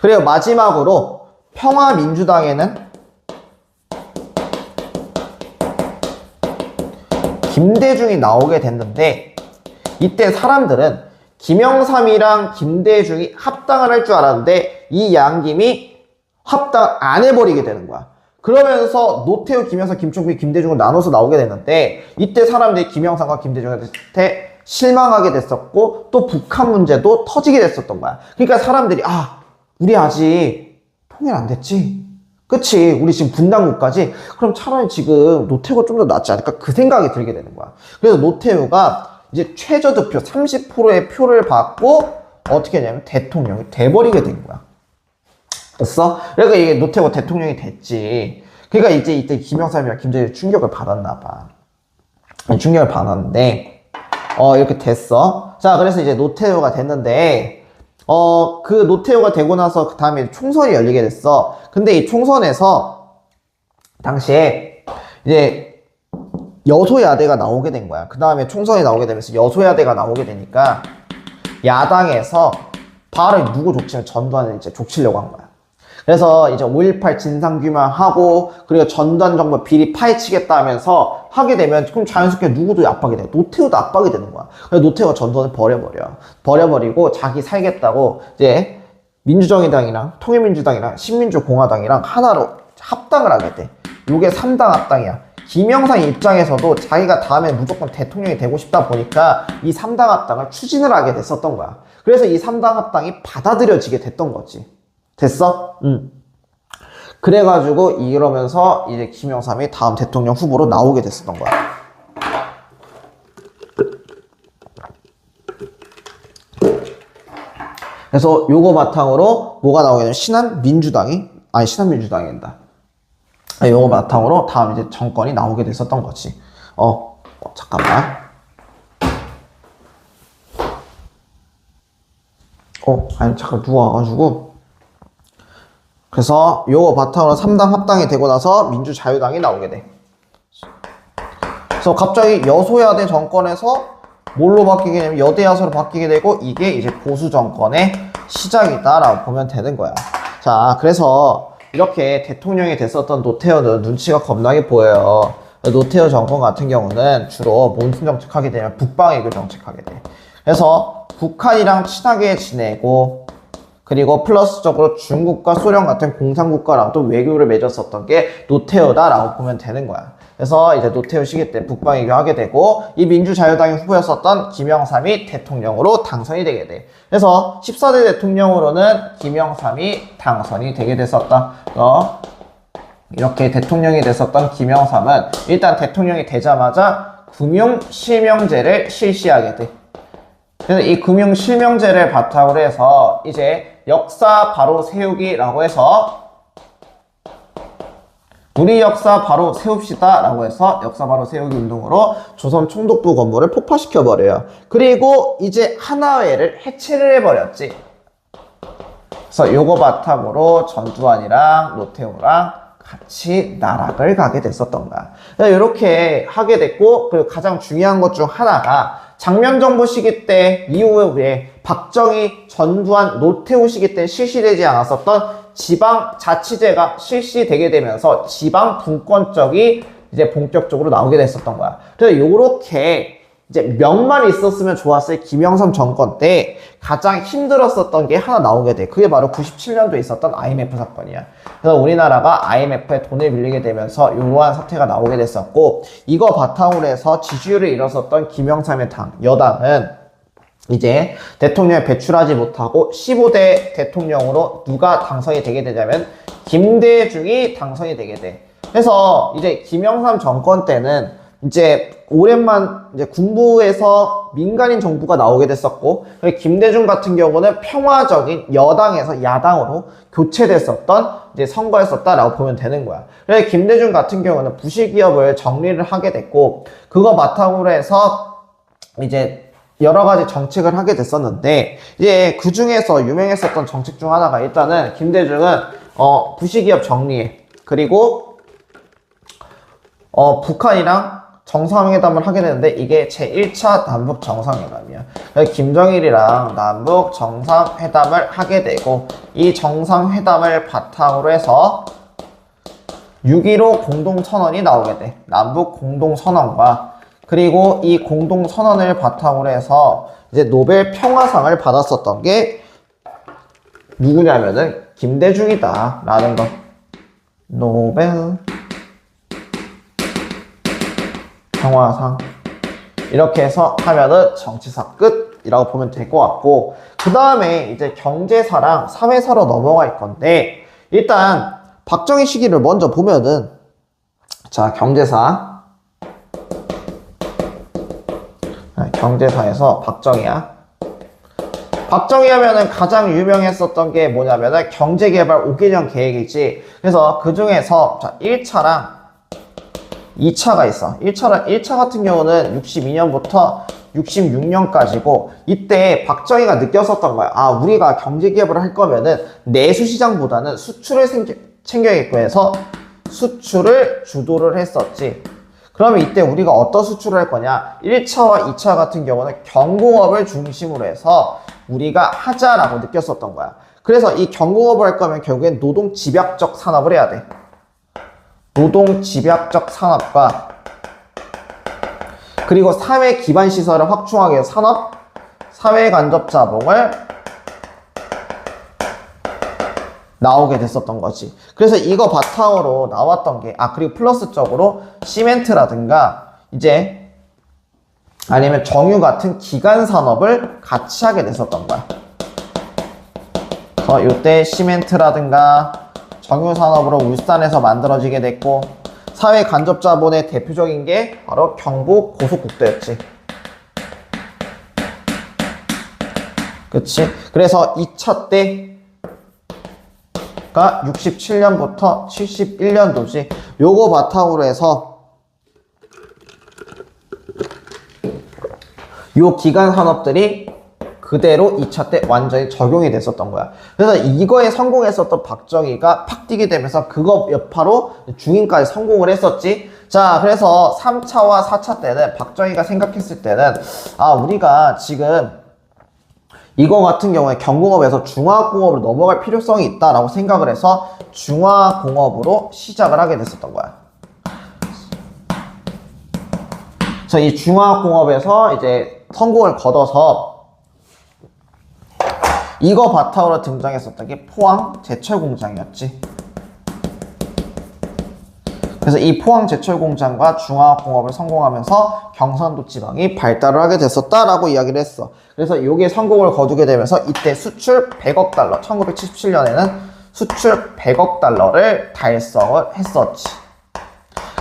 그리고 마지막으로 평화민주당에는 김대중이 나오게 됐는데, 이때 사람들은 김영삼이랑 김대중이 합당을 할 줄 알았는데 이 양김이 합당 안 해버리게 되는 거야. 그러면서 노태우, 김영삼, 김종필, 김대중을 나눠서 나오게 됐는데, 이때 사람들이 김영삼과 김대중한테 실망하게 됐었고 또 북한 문제도 터지게 됐었던 거야. 그러니까 사람들이 우리 아직 통일 안 됐지? 그치? 우리 지금 분단국가지? 그럼 차라리 지금 노태우가 좀 더 낫지 않을까? 그 생각이 들게 되는 거야. 그래서 노태우가 이제 최저득표 30%의 표를 받고 어떻게 했냐면 대통령이 돼버리게 된 거야. 됐어? 그러니까 이게 노태우가 대통령이 됐지. 그러니까 이제 이때 김영삼이랑 김대중이 충격을 받았나 봐. 충격을 받았는데 이렇게 됐어. 자, 그래서 이제 노태우가 됐는데 그 노태우가 되고 나서 그 다음에 총선이 열리게 됐어. 근데 이 총선에서 당시에 이제 여소야대가 나오게 된 거야. 그 다음에 총선이 나오게 되면서 여소야대가 나오게 되니까 야당에서 바로 누구 족치면 전두환을 이제 족치려고 한 거야. 그래서 이제 5.18 진상규명하고 그리고 전두환 정부 비리 파헤치겠다 하면서 하게 되면 그럼 자연스럽게 누구도 압박이 돼. 노태우도 압박이 되는 거야. 그래서 노태우가 전두환을 버려버리고 자기 살겠다고 이제 민주정의당이랑 통일민주당이랑 신민주공화당이랑 하나로 합당을 하게 돼. 요게 3당 합당이야. 김영삼 입장에서도 자기가 다음에 무조건 대통령이 되고 싶다 보니까 이 3당 합당을 추진을 하게 됐었던 거야. 그래서 이 3당 합당이 받아들여지게 됐던 거지. 됐어? 그래가지고 이러면서 이제 김영삼이 다음 대통령 후보로 나오게 됐었던 거야. 그래서 요거 바탕으로 뭐가 나오게 되면 신한민주당이란다. 요거 바탕으로 다음 이제 정권이 나오게 됐었던 거지. 잠깐만. 잠깐 누가 와가지고. 그래서 요거 바탕으로 3당 합당이 되고 나서 민주자유당이 나오게 돼. 그래서 갑자기 여소야대 정권에서 뭘로 바뀌게 되면 여대야소로 바뀌게 되고, 이게 이제 보수 정권의 시작이다라고 보면 되는 거야. 자, 그래서 이렇게 대통령이 됐었던 노태우는 눈치가 겁나게 보여요. 노태우 정권 같은 경우는 주로 무슨 정책하게 되면 북방외교 정책하게 돼. 그래서 북한이랑 친하게 지내고, 그리고 플러스적으로 중국과 소련 같은 공산국가랑 또 외교를 맺었었던 게 노태우다라고 보면 되는 거야. 그래서 이제 노태우 시기 때 북방외교 하게 되고, 이 민주자유당의 후보였었던 김영삼이 대통령으로 당선이 되게 돼. 그래서 14대 대통령으로는 김영삼이 당선이 되게 됐었다. 이렇게 대통령이 됐었던 김영삼은 일단 대통령이 되자마자 금융실명제를 실시하게 돼. 그래서 이 금융실명제를 바탕으로 해서 이제 역사 바로 세우기라고 해서 우리 역사 바로 세웁시다 라고 해서 역사 바로 세우기 운동으로 조선 총독부 건물을 폭파시켜버려요. 그리고 이제 하나회를 해체를 해버렸지. 그래서 요거 바탕으로 전두환이랑 노태우랑 같이 나락을 가게 됐었던 거야. 이렇게 하게 됐고, 그리고 가장 중요한 것 중 하나가 장면정부 시기 때 이후에 박정희, 전두환, 노태우 시기 때 실시되지 않았었던 지방자치제가 실시되게 되면서 지방 분권적이 이제 본격적으로 나오게 됐었던 거야. 그래서 요렇게 이제 명만 있었으면 좋았을 김영삼 정권 때 가장 힘들었었던 게 하나 나오게 돼. 그게 바로 97년도에 있었던 IMF 사건이야. 그래서 우리나라가 IMF에 돈을 빌리게 되면서 이러한 사태가 나오게 됐었고, 이거 바탕으로 해서 지지율을 잃었었던 김영삼의 당, 여당은 이제 대통령을 배출하지 못하고 15대 대통령으로 누가 당선이 되게 되냐면 김대중이 당선이 되게 돼. 그래서 이제 김영삼 정권 때는 이제 오랜만 이제 군부에서 민간인 정부가 나오게 됐었고, 김대중 같은 경우는 평화적인 여당에서 야당으로 교체됐었던 이제 선거였었다라고 보면 되는 거야. 그래서 김대중 같은 경우는 부실기업을 정리를 하게 됐고, 그거 바탕으로 해서 이제 여러 가지 정책을 하게 됐었는데, 이제 그 중에서 유명했었던 정책 중 하나가 일단은 김대중은 부실기업 정리해. 그리고 북한이랑 정상회담을 하게 되는데 이게 제1차 남북 정상회담이야. 그래서 김정일이랑 남북 정상회담을 하게 되고, 이 정상회담을 바탕으로 해서 6.15 공동선언이 나오게 돼. 남북 공동선언과, 그리고 이 공동선언을 바탕으로 해서 이제 노벨 평화상을 받았었던 게 누구냐면은 김대중이다 라는 거. 노벨 평화상. 이렇게 해서 하면은 정치사 끝이라고 보면 될 것 같고, 그 다음에 이제 경제사랑 사회사로 넘어갈 건데, 일단 박정희 시기를 먼저 보면은, 자, 경제사에서 박정희야. 박정희 하면은 가장 유명했었던 게 뭐냐면은 경제개발 5개년 계획이지. 그래서 그 중에서 자, 1차랑 2차가 있어. 1차 같은 경우는 62년부터 66년까지고, 이때 박정희가 느꼈었던 거야. 아, 우리가 경제개발을 할 거면은 내수시장보다는 수출을 챙겨야겠고 해서 수출을 주도를 했었지. 그러면 이때 우리가 어떤 수출을 할 거냐? 1차와 2차 같은 경우는 경공업을 중심으로 해서 우리가 하자라고 느꼈었던 거야. 그래서 이 경공업을 할 거면 결국엔 노동집약적 산업을 해야 돼. 노동집약적 산업과, 그리고 사회 기반 시설을 확충하기 위해서 산업, 사회 간접 자본을 나오게 됐었던 거지. 그래서 이거 바탕으로 나왔던 게, 그리고 플러스적으로 시멘트라든가 이제 아니면 정유 같은 기간 산업을 같이 하게 됐었던 거야. 그래서 이때 시멘트라든가 정유 산업으로 울산에서 만들어지게 됐고, 사회 간접 자본의 대표적인 게 바로 경부 고속국도였지. 그치? 그래서 2차 때가 67년부터 71년도지. 요거 바탕으로 해서 요 기간 산업들이 그대로 2차 때 완전히 적용이 됐었던 거야. 그래서 이거에 성공했었던 박정희가 팍 뛰게 되면서 그거 여파로 중임까지 성공을 했었지. 자, 그래서 3차와 4차 때는 박정희가 생각했을 때는 우리가 지금 이거 같은 경우에 경공업에서 중화공업으로 넘어갈 필요성이 있다라고 생각을 해서 중화공업으로 시작을 하게 됐었던 거야. 그래서 이 중화공업에서 이제 성공을 거둬서 이거 바탕으로 등장했었던 게 포항 제철 공장이었지. 그래서 이 포항 제철 공장과 중화공업을 성공하면서 경상도 지방이 발달을 하게 됐었다라고 이야기를 했어. 그래서 이게 성공을 거두게 되면서 이때 수출 100억 달러, 1977년에는 수출 100억 달러를 달성을 했었지.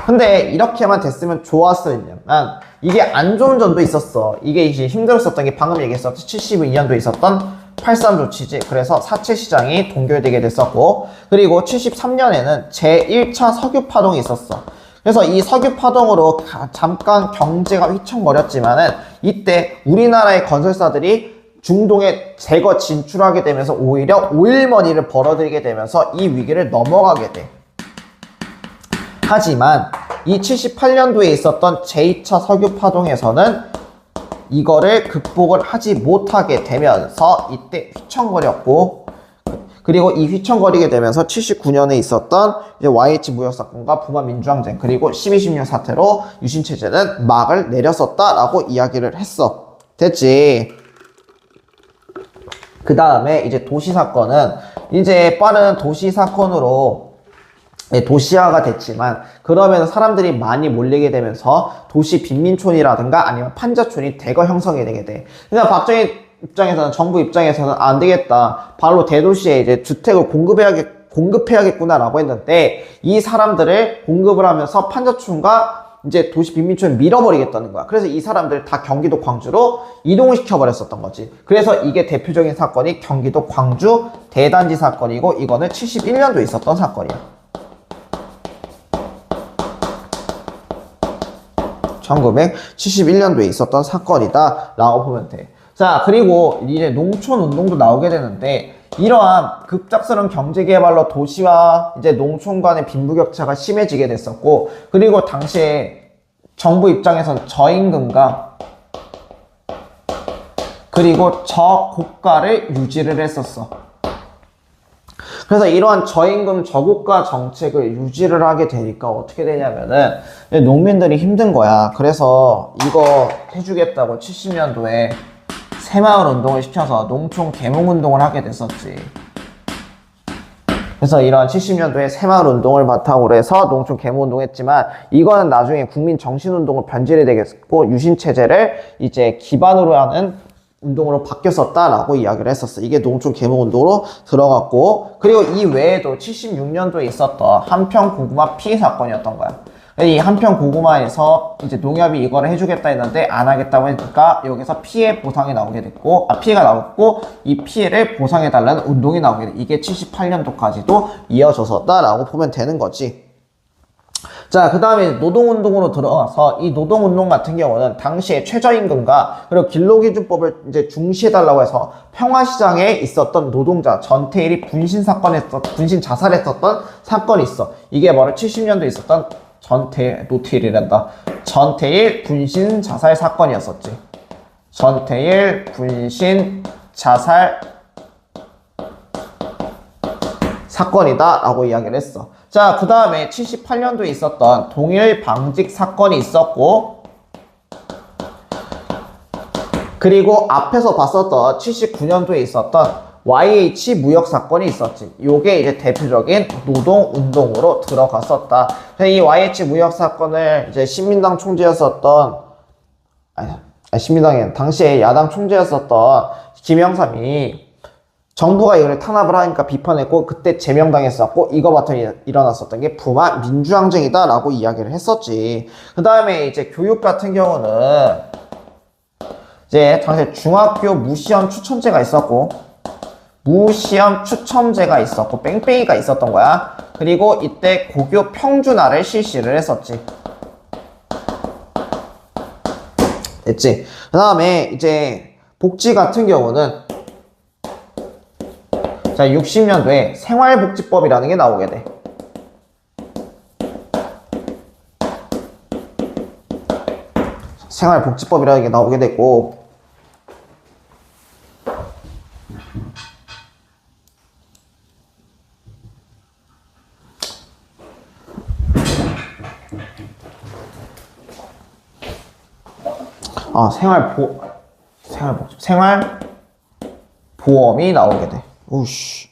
근데 이렇게만 됐으면 좋았으려면 이게 안 좋은 점도 있었어. 이게 이제 힘들었었던 게 방금 얘기했었지. 72년도에 있었던 8.3 조치지. 그래서 사채 시장이 동결되게 됐었고, 그리고 73년에는 제1차 석유 파동이 있었어. 그래서 이 석유 파동으로 잠깐 경제가 휘청거렸지만은 이때 우리나라의 건설사들이 중동에 대거 진출하게 되면서 오히려 오일머니를 벌어들이게 되면서 이 위기를 넘어가게 돼. 하지만 이 78년도에 있었던 제2차 석유 파동에서는 이거를 극복을 하지 못하게 되면서 이때 휘청거렸고, 그리고 이 휘청거리게 되면서 79년에 있었던 이제 YH 무역 사건과 부마 민주항쟁 그리고 12.16 사태로 유신 체제는 막을 내렸었다라고 이야기를 했어. 됐지? 그 다음에 이제 도시 사건은 이제 빠른 도시 사건으로 도시화가 됐지만 그러면서 사람들이 많이 몰리게 되면서 도시 빈민촌이라든가 아니면 판자촌이 대거 형성이 되게 돼. 그러니까 박정희 입장에서는 정부 입장에서는 안 되겠다. 바로 대도시에 이제 주택을 공급해야겠구나라고 했는데 이 사람들을 공급을 하면서 판자촌과 이제 도시 빈민촌을 밀어버리겠다는 거야. 그래서 이 사람들 다 경기도 광주로 이동을 시켜버렸었던 거지. 그래서 이게 대표적인 사건이 경기도 광주 대단지 사건이고 이거는 71년도에 있었던 사건이야. 1971년도에 있었던 사건이다 라고 보면 돼. 자, 그리고 이제 농촌 운동도 나오게 되는데 이러한 급작스러운 경제개발로 도시와 이제 농촌 간의 빈부격차가 심해지게 됐었고 그리고 당시에 정부 입장에선 저임금과 그리고 저고가를 유지를 했었어. 그래서 이러한 저임금 저고가 정책을 유지를 하게 되니까 어떻게 되냐면은 농민들이 힘든 거야. 그래서 이거 해주겠다고 70년도에 새마을 운동을 시켜서 농촌 계몽 운동을 하게 됐었지. 그래서 이러한 70년도에 새마을 운동을 바탕으로 해서 농촌 계몽 운동했지만 이거는 나중에 국민 정신 운동을 변질이 되겠고 유신 체제를 이제 기반으로 하는 운동으로 바뀌었었다라고 이야기를 했었어. 이게 농촌 계몽 운동으로 들어갔고 그리고 이 외에도 76년도에 있었던 한평 고구마 피해 사건이었던 거야. 이 한평 고구마에서 이제 농협이 이거를 해주겠다 했는데 안 하겠다고 했으니까 여기서 피해 보상이 나오게 됐고 피해가 나왔고 이 피해를 보상해달라는 운동이 나오게 돼. 이게 78년도까지도 이어졌었다라고 보면 되는 거지. 자, 그 다음에 노동운동으로 들어가서 이 노동운동 같은 경우는 당시에 최저임금과 그리고 근로기준법을 이제 중시해달라고 해서 평화시장에 있었던 노동자 전태일이 분신 자살했었던 사건이 있어. 이게 바로 70년도에 있었던 전태일 분신 자살 사건이었었지. 전태일 분신 자살 사건이다 라고 이야기를 했어. 자, 그 다음에 78년도에 있었던 동일 방직 사건이 있었고 그리고 앞에서 봤었던 79년도에 있었던 YH 무역 사건이 있었지. 요게 이제 대표적인 노동운동으로 들어갔었다. 이 YH 무역 사건을 이제 신민당 총재였었던 신민당이 당시에 야당 총재였었던 김영삼이 정부가 이거를 탄압을 하니까 비판했고 그때 제명당했었고 이거 바탕에 일어났었던 게 부마 민주항쟁이다 라고 이야기를 했었지. 그 다음에 이제 교육 같은 경우는 이제 당시에 중학교 무시험 추첨제가 있었고 뺑뺑이가 있었던 거야. 그리고 이때 고교 평준화를 실시를 했었지. 됐지? 그 다음에 이제 복지 같은 경우는 자, 60년도에 생활복지법이라는 게 나오게 돼. 생활복지법이라는 게 나오게 됐고 생활보험이 나오게 돼. 우씨.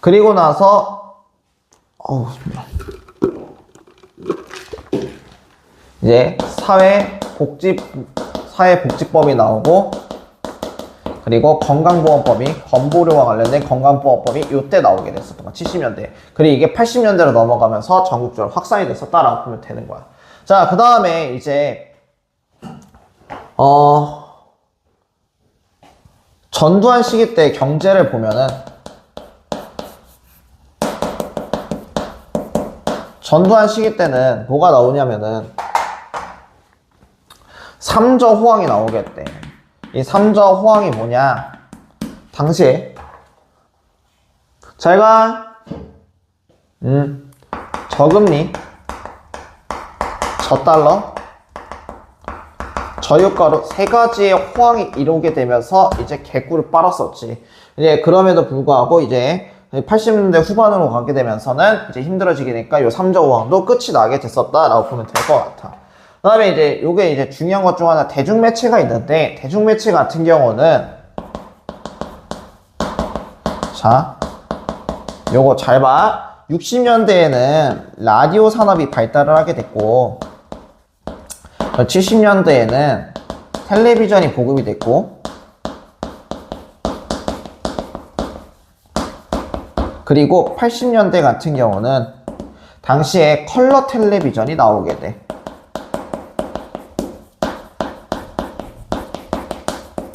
그리고 나서 이제 사회복지법이 나오고 그리고 건강보험법이 건보료와 관련된 건강보험법이 이때 나오게 됐었던 거야. 70년대. 그리고 이게 80년대로 넘어가면서 전국적으로 확산이 됐었다라고 보면 되는 거야. 자, 그 다음에 이제 전두환 시기 때 경제를 보면은 전두환 시기 때는 뭐가 나오냐면은 삼저 호황이 나오겠대. 이 삼저 호황이 뭐냐? 당시에 잘가 저금리, 저달러, 저유가로 세 가지의 호황이 이루게 되면서 이제 개꿀을 빨았었지. 이제 그럼에도 불구하고 이제 80년대 후반으로 가게 되면서는 이제 힘들어지게 되니까 요 삼저 호황도 끝이 나게 됐었다라고 보면 될 것 같아. 그 다음에 이제 요게 이제 중요한 것 중 하나 대중매체가 있는데, 대중매체 같은 경우는 자, 요거 잘 봐. 60년대에는 라디오 산업이 발달을 하게 됐고, 70년대에는 텔레비전이 보급이 됐고, 그리고 80년대 같은 경우는 당시에 컬러 텔레비전이 나오게 돼.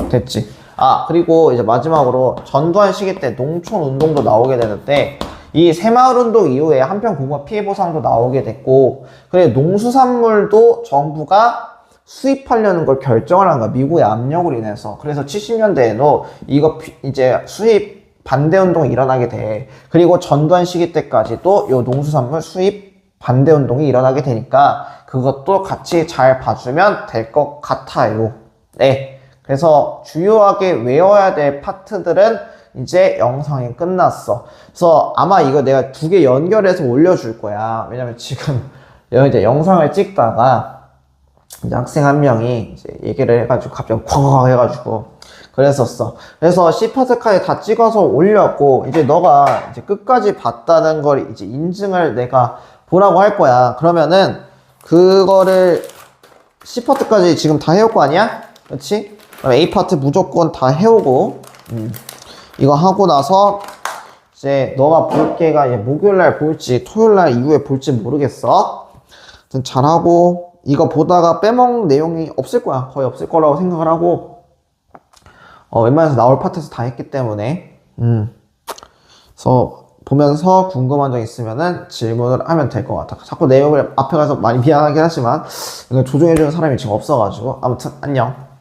됐지? 아, 그리고 이제 마지막으로 전두환 시기 때 농촌 운동도 나오게 되는데, 이 새마을 운동 이후에 한편 공무원 피해 보상도 나오게 됐고, 그래 농수산물도 정부가 수입하려는 걸 결정을 한 거야. 미국의 압력으로 인해서. 그래서 70년대에도 이거 이제 수입 반대 운동이 일어나게 돼. 그리고 전두환 시기 때까지도 요 농수산물 수입 반대 운동이 일어나게 되니까 그것도 같이 잘 봐주면 될 것 같아요. 네. 그래서 주요하게 외워야 될 파트들은 이제 영상이 끝났어. 그래서 아마 이거 내가 두 개 연결해서 올려줄 거야. 왜냐면 지금 이제 영상을 찍다가 이제 학생 한 명이 이제 얘기를 해가지고 갑자기 쾅 해가지고 그랬었어. 그래서 C파트까지 다 찍어서 올렸고, 이제 너가 이제 끝까지 봤다는 걸 이제 인증을 내가 보라고 할 거야. 그러면은 그거를 C파트까지 지금 다 해올 거 아니야? 그렇지? 그럼 A파트 무조건 다 해오고, 이거 하고 나서 이제 너가 볼 게가 목요일날 볼지 토요일날 이후에 볼지 모르겠어. 잘하고, 이거 보다가 빼먹는 내용이 없을 거야. 거의 없을 거라고 생각을 하고, 웬만해서 나올 파트에서 다 했기 때문에, 그래서 보면서 궁금한 점 있으면은 질문을 하면 될 것 같아. 자꾸 내용을 앞에 가서 많이 미안하긴 하지만 이걸 조정해주는 사람이 지금 없어가지고. 아무튼 안녕.